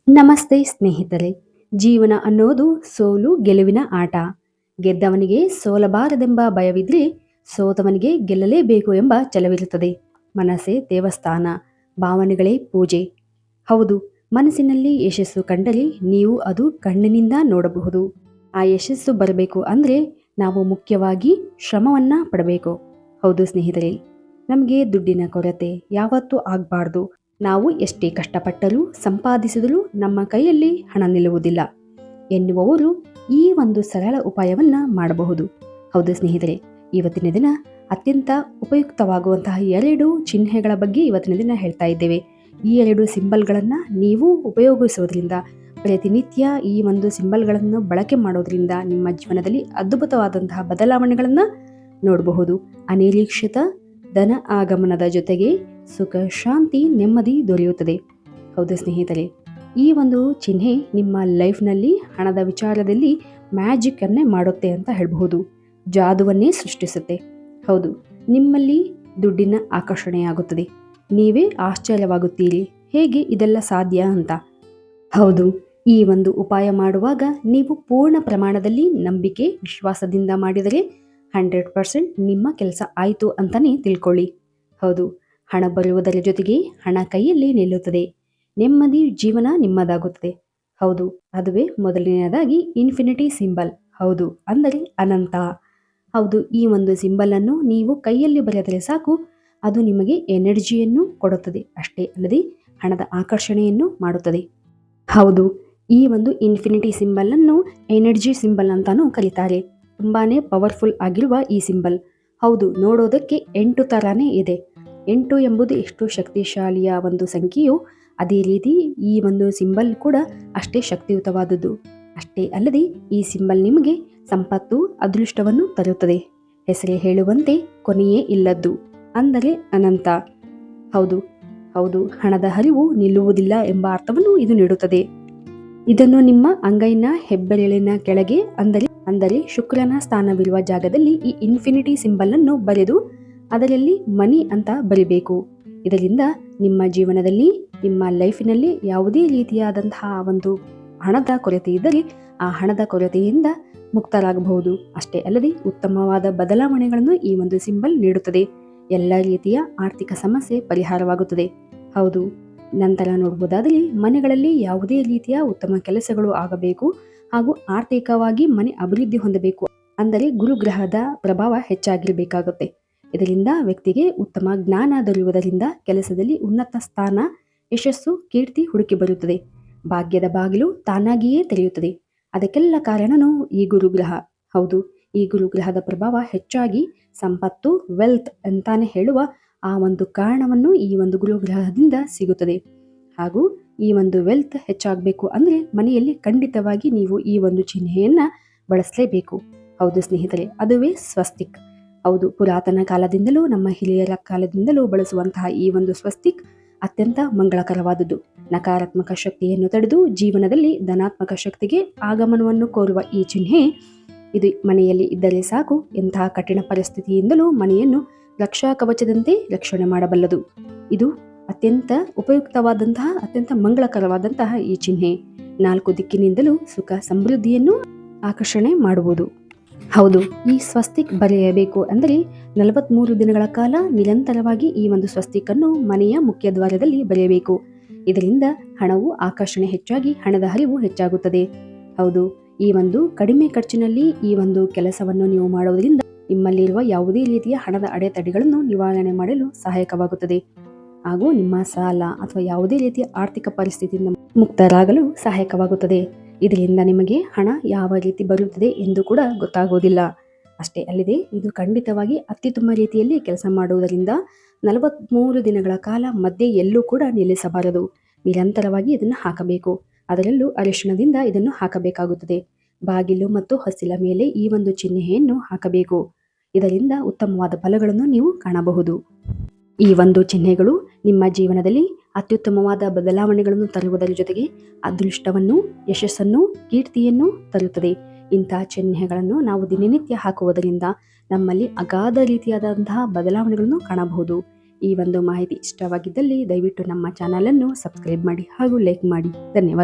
ನಮಸ್ತೆ ಸ್ನೇಹಿತರೆ. ಜೀವನ ಅನ್ನೋದು ಸೋಲು ಗೆಲುವಿನ ಆಟ. ಗೆದ್ದವನಿಗೆ ಸೋಲಬಾರದೆಂಬ ಭಯವಿದ್ರೆ ಸೋತವನಿಗೆ ಗೆಲ್ಲಲೇಬೇಕು ಎಂಬ ಛಲವಿರುತ್ತದೆ. ಮನಸ್ಸೇ ದೇವಸ್ಥಾನ, ಭಾವನೆಗಳೇ ಪೂಜೆ. ಹೌದು, ಮನಸ್ಸಿನಲ್ಲಿ ಯಶಸ್ಸು ಕಂಡರೆ ನೀವು ಅದು ಕಣ್ಣಿನಿಂದ ನೋಡಬಹುದು. ಆ ಯಶಸ್ಸು ಬರಬೇಕು ಅಂದರೆ ನಾವು ಮುಖ್ಯವಾಗಿ ಶ್ರಮವನ್ನ ಪಡಬೇಕು. ಹೌದು ಸ್ನೇಹಿತರೆ, ನಮಗೆ ದುಡ್ಡಿನ ಕೊರತೆ ಯಾವತ್ತೂ ಆಗಬಾರ್ದು. ನಾವು ಎಷ್ಟೇ ಕಷ್ಟಪಟ್ಟರೂ ಸಂಪಾದಿಸಿದರೂ ನಮ್ಮ ಕೈಯಲ್ಲಿ ಹಣ ನಿಲ್ಲುವುದಿಲ್ಲ ಎನ್ನುವವರು ಈ ಒಂದು ಸರಳ ಉಪಾಯವನ್ನ ಮಾಡಬಹುದು. ಹೌದು ಸ್ನೇಹಿತರೆ, ಇವತ್ತಿನ ದಿನ ಅತ್ಯಂತ ಉಪಯುಕ್ತವಾಗುವಂತಹ 2 ಚಿಹ್ನೆಗಳ ಬಗ್ಗೆ ಇವತ್ತಿನ ದಿನ ಹೇಳ್ತಾ ಇದ್ದೇವೆ. ಈ 2 ಸಿಂಬಲ್ಗಳನ್ನು ನೀವು ಉಪಯೋಗಿಸುವುದರಿಂದ, ಪ್ರತಿನಿತ್ಯ ಈ ಒಂದು ಸಿಂಬಲ್ಗಳನ್ನು ಬಳಕೆ ಮಾಡೋದ್ರಿಂದ ನಿಮ್ಮ ಜೀವನದಲ್ಲಿ ಅದ್ಭುತವಾದಂತಹ ಬದಲಾವಣೆಗಳನ್ನು ನೋಡಬಹುದು. ಅನಿರೀಕ್ಷಿತ ಧನ ಆಗಮನದ ಜೊತೆಗೆ ಸುಖ, ಶಾಂತಿ, ನೆಮ್ಮದಿ ದೊರೆಯುತ್ತದೆ. ಹೌದು ಸ್ನೇಹಿತರೆ, ಈ ಒಂದು ಚಿಹ್ನೆ ನಿಮ್ಮ ಲೈಫ್ನಲ್ಲಿ ಹಣದ ವಿಚಾರದಲ್ಲಿ ಮ್ಯಾಜಿಕ್ ಅನ್ನೇ ಮಾಡುತ್ತೆ ಅಂತ ಹೇಳಬಹುದು. ಜಾದುವನ್ನೇ ಸೃಷ್ಟಿಸುತ್ತೆ. ಹೌದು, ನಿಮ್ಮಲ್ಲಿ ದುಡ್ಡಿನ ಆಕರ್ಷಣೆಯಾಗುತ್ತದೆ. ನೀವೇ ಆಶ್ಚರ್ಯವಾಗುತ್ತೀರಿ, ಹೇಗೆ ಇದೆಲ್ಲ ಸಾಧ್ಯ ಅಂತ. ಹೌದು, ಈ ಒಂದು ಉಪಾಯ ಮಾಡುವಾಗ ನೀವು ಪೂರ್ಣ ಪ್ರಮಾಣದಲ್ಲಿ ನಂಬಿಕೆ, ವಿಶ್ವಾಸದಿಂದ ಮಾಡಿದರೆ 100% ನಿಮ್ಮ ಕೆಲಸ ಆಯಿತು ಅಂತಾನೆ ತಿಳ್ಕೊಳ್ಳಿ. ಹೌದು, ಹಣ ಬರುವುದರ ಜೊತೆಗೆ ಹಣ ಕೈಯಲ್ಲಿ ನಿಲ್ಲುತ್ತದೆ. ನೆಮ್ಮದಿ ಜೀವನ ನಿಮ್ಮದಾಗುತ್ತದೆ. ಹೌದು, ಅದುವೇ ಮೊದಲನೆಯದಾಗಿ ಇನ್ಫಿನಿಟಿ ಸಿಂಬಲ್. ಹೌದು, ಅಂದರೆ ಅನಂತ. ಹೌದು, ಈ ಒಂದು ಸಿಂಬಲನ್ನು ನೀವು ಕೈಯಲ್ಲಿ ಬರೆದರೆ ಸಾಕು, ಅದು ನಿಮಗೆ ಎನರ್ಜಿಯನ್ನು ಕೊಡುತ್ತದೆ. ಅಷ್ಟೇ ಅಲ್ಲದೆ ಹಣದ ಆಕರ್ಷಣೆಯನ್ನು ಮಾಡುತ್ತದೆ. ಹೌದು, ಈ ಒಂದು ಇನ್ಫಿನಿಟಿ ಸಿಂಬಲನ್ನು ಎನರ್ಜಿ ಸಿಂಬಲ್ ಅಂತಾನೂ ಕರೀತಾರೆ. ತುಂಬಾನೇ ಪವರ್ಫುಲ್ ಆಗಿರುವ ಈ ಸಿಂಬಲ್. ಹೌದು, ನೋಡೋದಕ್ಕೆ 8 ಥರಾನೇ ಇದೆ. 8 ಎಂಬುದು ಎಷ್ಟು ಶಕ್ತಿಶಾಲಿಯ ಒಂದು ಸಂಖ್ಯೆಯೋ ಅದೇ ರೀತಿ ಈ ಒಂದು ಸಿಂಬಲ್ ಕೂಡ ಅಷ್ಟೇ ಶಕ್ತಿಯುತವಾದದ್ದು. ಅಷ್ಟೇ ಅಲ್ಲದೆ ಈ ಸಿಂಬಲ್ ನಿಮಗೆ ಸಂಪತ್ತು, ಅದೃಷ್ಟವನ್ನು ತರುತ್ತದೆ. ಹೆಸರೇ ಹೇಳುವಂತೆ ಕೊನೆಯೇ ಇಲ್ಲದ್ದು, ಅಂದರೆ ಅನಂತ. ಹೌದು ಹೌದು ಹಣದ ಹರಿವು ನಿಲ್ಲುವುದಿಲ್ಲ ಎಂಬ ಅರ್ಥವನ್ನು ಇದು ನೀಡುತ್ತದೆ. ಇದನ್ನು ನಿಮ್ಮ ಅಂಗೈನ ಹೆಬ್ಬೆರಳಿನ ಕೆಳಗೆ, ಅಂದರೆ ಶುಕ್ರನ ಸ್ಥಾನವಿರುವ ಜಾಗದಲ್ಲಿ ಈ ಇನ್ಫಿನಿಟಿ ಸಿಂಬಲ್ ಅನ್ನು ಬರೆದು ಅದರಲ್ಲಿ ಮನಿ ಅಂತ ಬರಿಬೇಕು. ಇದರಿಂದ ನಿಮ್ಮ ಜೀವನದಲ್ಲಿ, ನಿಮ್ಮ ಲೈಫಿನಲ್ಲಿ ಯಾವುದೇ ರೀತಿಯಾದಂತಹ ಒಂದು ಹಣದ ಕೊರತೆ ಇದ್ದರೆ ಆ ಹಣದ ಕೊರತೆಯಿಂದ ಮುಕ್ತರಾಗಬಹುದು. ಅಷ್ಟೇ ಅಲ್ಲದೆ ಉತ್ತಮವಾದ ಬದಲಾವಣೆಗಳನ್ನು ಈ ಒಂದು ಸಿಂಬಲ್ ನೀಡುತ್ತದೆ. ಎಲ್ಲ ರೀತಿಯ ಆರ್ಥಿಕ ಸಮಸ್ಯೆ ಪರಿಹಾರವಾಗುತ್ತದೆ. ಹೌದು, ನಂತರ ನೋಡಬಹುದಾದರೆ ಮನೆಗಳಲ್ಲಿ ಯಾವುದೇ ರೀತಿಯ ಉತ್ತಮ ಕೆಲಸಗಳು ಆಗಬೇಕು ಹಾಗೂ ಆರ್ಥಿಕವಾಗಿ ಮನೆ ಅಭಿವೃದ್ಧಿ ಹೊಂದಬೇಕು ಅಂದರೆ ಗುರುಗ್ರಹದ ಪ್ರಭಾವ ಹೆಚ್ಚಾಗಿರಬೇಕಾಗುತ್ತೆ. ಇದರಿಂದ ವ್ಯಕ್ತಿಗೆ ಉತ್ತಮ ಜ್ಞಾನ ದೊರೆಯುವುದರಿಂದ ಕೆಲಸದಲ್ಲಿ ಉನ್ನತ ಸ್ಥಾನ, ಯಶಸ್ಸು, ಕೀರ್ತಿ ಹುಡುಕಿ ಬರುತ್ತದೆ. ಭಾಗ್ಯದ ಬಾಗಿಲು ತಾನಾಗಿಯೇ ತೆರೆಯುತ್ತದೆ. ಅದಕ್ಕೆಲ್ಲ ಕಾರಣನೂ ಈ ಗುರುಗ್ರಹ. ಹೌದು, ಈ ಗುರುಗ್ರಹದ ಪ್ರಭಾವ ಹೆಚ್ಚಾಗಿ ಸಂಪತ್ತು, ವೆಲ್ತ್ ಅಂತಾನೆ ಹೇಳುವ ಆ ಒಂದು ಕಾರಣವನ್ನು ಈ ಒಂದು ಗುರುಗ್ರಹದಿಂದ ಸಿಗುತ್ತದೆ. ಹಾಗೂ ಈ ಒಂದು ವೆಲ್ತ್ ಹೆಚ್ಚಾಗಬೇಕು ಅಂದರೆ ಮನೆಯಲ್ಲಿ ಖಂಡಿತವಾಗಿ ನೀವು ಈ ಒಂದು ಚಿಹ್ನೆಯನ್ನ ಬಳಸಲೇಬೇಕು. ಹೌದು ಸ್ನೇಹಿತರೆ, ಅದುವೇ ಸ್ವಸ್ತಿಕ್. ಹೌದು, ಪುರಾತನ ಕಾಲದಿಂದಲೂ ನಮ್ಮ ಹಿರಿಯರ ಕಾಲದಿಂದಲೂ ಬಳಸುವಂತಹ ಈ ಒಂದು ಸ್ವಸ್ತಿಕ್ ಅತ್ಯಂತ ಮಂಗಳಕರವಾದುದು. ನಕಾರಾತ್ಮಕ ಶಕ್ತಿಯನ್ನು ತಡೆದು ಜೀವನದಲ್ಲಿ ಧನಾತ್ಮಕ ಶಕ್ತಿಗೆ ಆಗಮನವನ್ನು ಕೋರುವ ಈ ಚಿಹ್ನೆ ಇದು ಮನೆಯಲ್ಲಿ ಇದ್ದರೆ ಸಾಕು, ಎಂತಹ ಕಠಿಣ ಪರಿಸ್ಥಿತಿಯಿಂದಲೂ ಮನೆಯನ್ನು ರಕ್ಷಾ ಕವಚದಂತೆ ರಕ್ಷಣೆ ಮಾಡಬಲ್ಲದು. ಇದು ಅತ್ಯಂತ ಉಪಯುಕ್ತವಾದಂತಹ, ಅತ್ಯಂತ ಮಂಗಳಕರವಾದಂತಹ ಈ ಚಿಹ್ನೆ 4 ದಿಕ್ಕಿನಿಂದಲೂ ಸುಖ, ಸಮೃದ್ಧಿಯನ್ನು ಆಕರ್ಷಣೆ ಮಾಡುವುದು. ಹೌದು, ಈ ಸ್ವಸ್ತಿಕ್ ಬರೆಯಬೇಕು ಅಂದರೆ 43 ದಿನಗಳ ಕಾಲ ನಿರಂತರವಾಗಿ ಈ ಒಂದು ಸ್ವಸ್ತಿಕ್ ಅನ್ನು ಮನೆಯ ಮುಖ್ಯ ದ್ವಾರದಲ್ಲಿ ಬರೆಯಬೇಕು. ಇದರಿಂದ ಹಣವು ಆಕರ್ಷಣೆ ಹೆಚ್ಚಾಗಿ ಹಣದ ಹರಿವು ಹೆಚ್ಚಾಗುತ್ತದೆ. ಹೌದು, ಈ ಒಂದು ಕಡಿಮೆ ಖರ್ಚಿನಲ್ಲಿ ಈ ಒಂದು ಕೆಲಸವನ್ನು ನೀವು ಮಾಡುವುದರಿಂದ ನಿಮ್ಮಲ್ಲಿರುವ ಯಾವುದೇ ರೀತಿಯ ಹಣದ ಅಡೆತಡೆಗಳನ್ನು ನಿವಾರಣೆ ಮಾಡಲು ಸಹಾಯಕವಾಗುತ್ತದೆ. ಹಾಗೂ ನಿಮ್ಮ ಸಾಲ ಅಥವಾ ಯಾವುದೇ ರೀತಿಯ ಆರ್ಥಿಕ ಪರಿಸ್ಥಿತಿಯಿಂದ ಮುಕ್ತರಾಗಲು ಸಹಾಯಕವಾಗುತ್ತದೆ. ಇದರಿಂದ ನಿಮಗೆ ಹಣ ಯಾವ ರೀತಿ ಬರುತ್ತದೆ ಎಂದು ಕೂಡ ಗೊತ್ತಾಗುವುದಿಲ್ಲ. ಅಷ್ಟೇ ಅಲ್ಲದೆ ಇದು ಖಂಡಿತವಾಗಿ ಅತ್ಯುತ್ತಮ ರೀತಿಯಲ್ಲಿ ಕೆಲಸ ಮಾಡುವುದರಿಂದ 43 ದಿನಗಳ ಕಾಲ ಮಧ್ಯೆ ಎಲ್ಲೂ ಕೂಡ ನಿಲ್ಲಿಸಬಾರದು. ನಿರಂತರವಾಗಿ ಇದನ್ನು ಹಾಕಬೇಕು. ಅದರಲ್ಲೂ ಅರಿಶಿಣದಿಂದ ಇದನ್ನು ಹಾಕಬೇಕಾಗುತ್ತದೆ. ಬಾಗಿಲು ಮತ್ತು ಹೊಸ್ತಿಲ ಮೇಲೆ ಈ ಒಂದು ಚಿಹ್ನೆಯನ್ನು ಹಾಕಬೇಕು. ಇದರಿಂದ ಉತ್ತಮವಾದ ಫಲಗಳನ್ನು ನೀವು ಕಾಣಬಹುದು. ಈ ಒಂದು ಚಿಹ್ನೆಗಳು ನಿಮ್ಮ ಜೀವನದಲ್ಲಿ ಅತ್ಯುತ್ತಮವಾದ ಬದಲಾವಣೆಗಳನ್ನು ತರುವುದರ ಜೊತೆಗೆ ಅದೃಷ್ಟವನ್ನು, ಯಶಸ್ಸನ್ನು, ಕೀರ್ತಿಯನ್ನು ತರುತ್ತದೆ. ಇಂತಹ ಚಿಹ್ನೆಗಳನ್ನು ನಾವು ದಿನನಿತ್ಯ ಹಾಕುವುದರಿಂದ ನಮ್ಮಲ್ಲಿ ಅಗಾಧ ರೀತಿಯಾದಂತಹ ಬದಲಾವಣೆಗಳನ್ನು ಕಾಣಬಹುದು. ಈ ಒಂದು ಮಾಹಿತಿ ಇಷ್ಟವಾಗಿದ್ದಲ್ಲಿ ದಯವಿಟ್ಟು ನಮ್ಮ ಚಾನಲನ್ನು ಸಬ್ಸ್ಕ್ರೈಬ್ ಮಾಡಿ ಹಾಗೂ ಲೈಕ್ ಮಾಡಿ. ಧನ್ಯವಾದ.